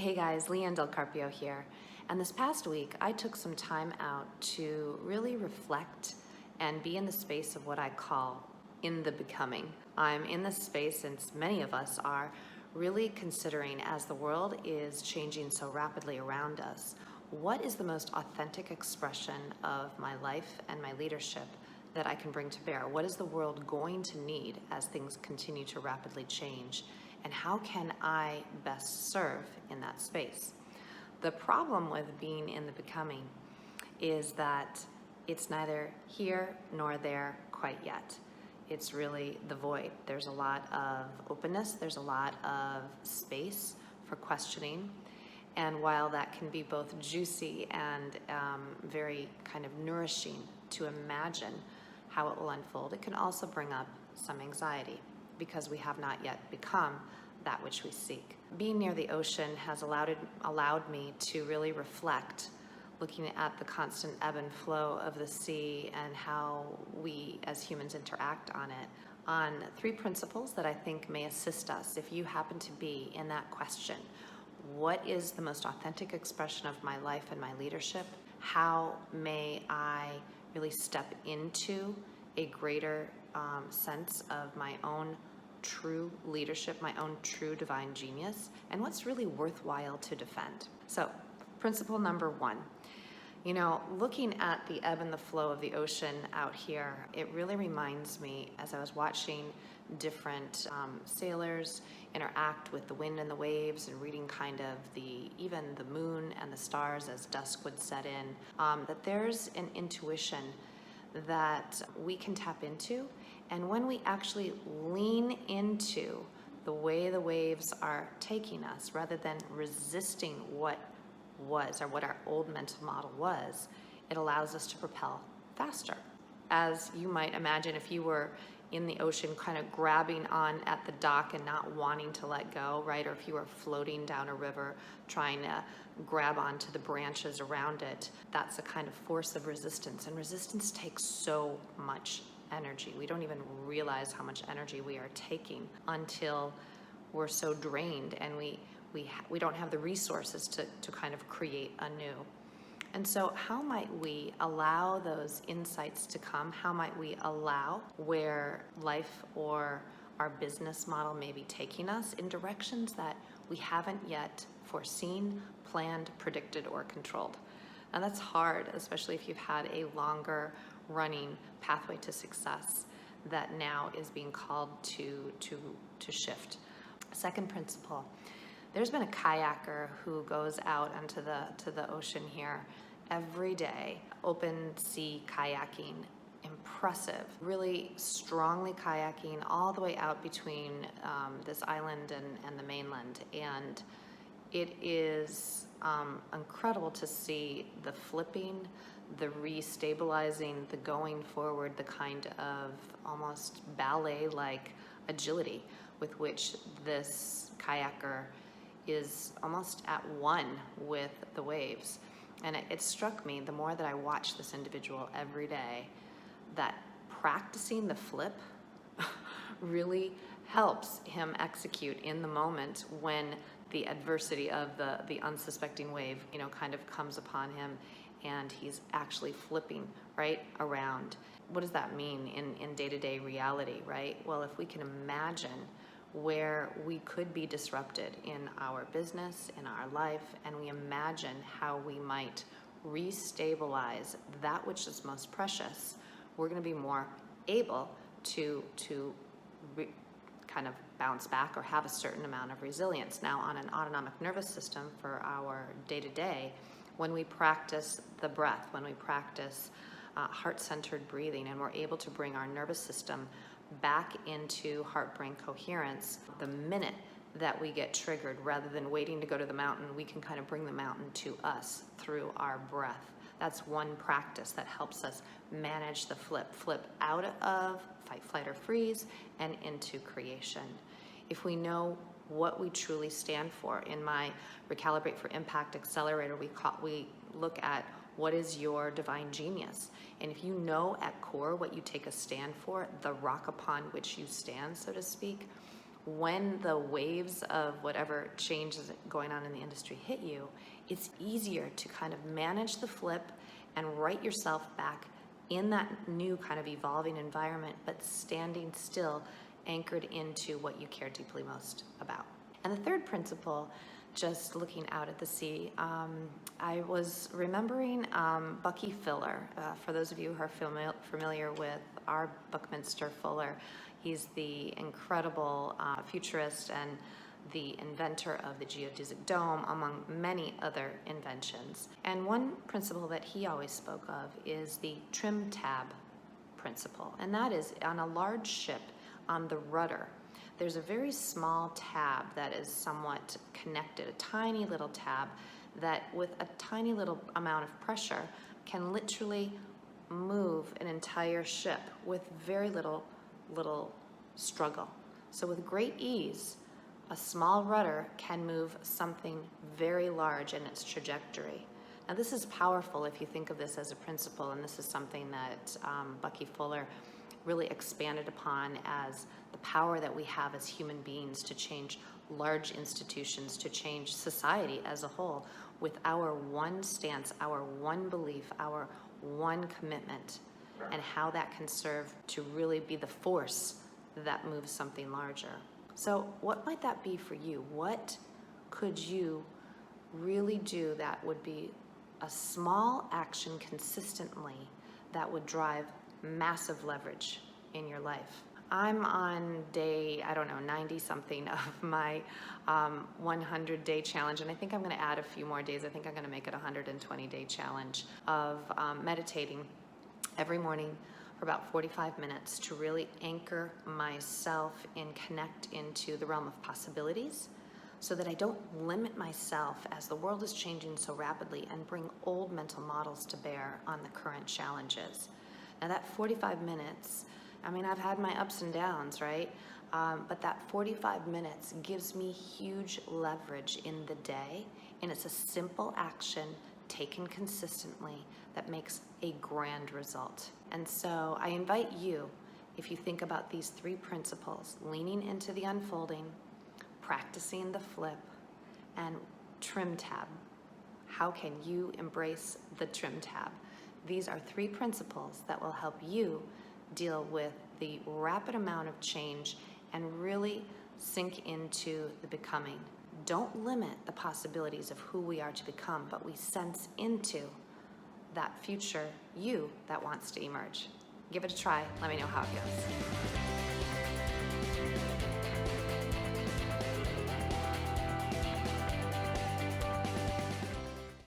Hey guys, Lee Ann Del Carpio here. And this past week, I took some time out to really reflect and be in the space of what I call in the becoming. I'm in this space, since many of us are, really considering, as the world is changing so rapidly around us, what is the most authentic expression of my life and my leadership that I can bring to bear? What is the world going to need as things continue to rapidly change? And how can I best serve in that space? The problem with being in the becoming is that it's neither here nor there quite yet. It's really the void. There's a lot of openness, there's a lot of space for questioning. And while that can be both juicy and very kind of nourishing to imagine how it will unfold, it can also bring up some anxiety because we have not yet become that which we seek. Being near the ocean has allowed me to really reflect, looking at the constant ebb and flow of the sea and how we as humans interact on it, on three principles that I think may assist us if you happen to be in that question. What is the most authentic expression of my life and my leadership? How may I really step into a greater sense of my own true leadership, my own true divine genius, and what's really worthwhile to defend? So, principle number one, looking at the ebb and the flow of the ocean out here, it really reminds me, as I was watching different sailors interact with the wind and the waves and reading kind of even the moon and the stars as dusk would set in, that there's an intuition that we can tap into. And when we actually lean into the way the waves are taking us, rather than resisting what was or what our old mental model was, it allows us to propel faster. As you might imagine, if you were in the ocean kind of grabbing on at the dock and not wanting to let go, right? Or if you were floating down a river trying to grab onto the branches around it, that's a kind of force of resistance. And resistance takes so much energy. We don't even realize how much energy we are taking until we're so drained and we don't have the resources to kind of create anew. And so how might we allow those insights to come? How might we allow where life or our business model may be taking us in directions that we haven't yet foreseen, planned, predicted, or controlled? Now that's hard, especially if you've had a longer running pathway to success that now is being called to shift. Second principle, there's been a kayaker who goes out into the ocean here every day, open sea kayaking, impressive, really strongly kayaking all the way out between this island and the mainland. And it is incredible to see the flipping, the restabilizing, the going forward, the kind of almost ballet-like agility with which this kayaker is almost at one with the waves. And it struck me, the more that I watch this individual every day, that practicing the flip really helps him execute in the moment when the adversity of the unsuspecting wave, kind of comes upon him and he's actually flipping right around. What does that mean in day-to-day reality, right? Well, if we can imagine where we could be disrupted in our business, in our life, and we imagine how we might restabilize that which is most precious, we're going to be more able to kind of bounce back or have a certain amount of resilience. Now, on an autonomic nervous system for our day-to-day, when we practice the breath, when we practice heart-centered breathing, and we're able to bring our nervous system back into heart-brain coherence, the minute that we get triggered, rather than waiting to go to the mountain, we can kind of bring the mountain to us through our breath. That's one practice that helps us manage the flip out of fight, flight, or freeze and into creation. If we know what we truly stand for, in my Recalibrate for Impact Accelerator, we look at what is your divine genius. And if you know at core what you take a stand for, the rock upon which you stand, so to speak, when the waves of whatever change is going on in the industry hit you, it's easier to kind of manage the flip and write yourself back in that new kind of evolving environment, but standing still, anchored into what you care deeply most about. And the third principle, just looking out at the sea, I was remembering Bucky Fuller. For those of you who are familiar with our Buckminster Fuller, he's the incredible futurist and the inventor of the geodesic dome, among many other inventions. And one principle that he always spoke of is the trim tab principle. And that is, on a large ship, on the rudder, there's a very small tab that is somewhat connected, a tiny little tab that with a tiny little amount of pressure can literally move an entire ship with very little struggle. So with great ease, a small rudder can move something very large in its trajectory. Now this is powerful if you think of this as a principle, and this is something that Bucky Fuller really expanded upon as the power that we have as human beings to change large institutions, to change society as a whole with our one stance, our one belief, our one commitment, and how that can serve to really be the force that moves something larger. So what might that be for you? What could you really do that would be a small action consistently that would drive massive leverage in your life? I'm on day, 90 something of my 100-day challenge, and I think I'm going to add a few more days. I think I'm going to make it a 120-day challenge of meditating every morning for about 45 minutes to really anchor myself and connect into the realm of possibilities, so that I don't limit myself as the world is changing so rapidly and bring old mental models to bear on the current challenges. Now that 45 minutes, I've had my ups and downs, right? But that 45 minutes gives me huge leverage in the day, and it's a simple action taken consistently that makes a grand result. And so I invite you, if you think about these three principles, leaning into the unfolding, practicing the flip, and trim tab. How can you embrace the trim tab? These are three principles that will help you deal with the rapid amount of change and really sink into the becoming. Don't limit the possibilities of who we are to become, but we sense into that future you that wants to emerge. Give it a try. Let me know how it goes.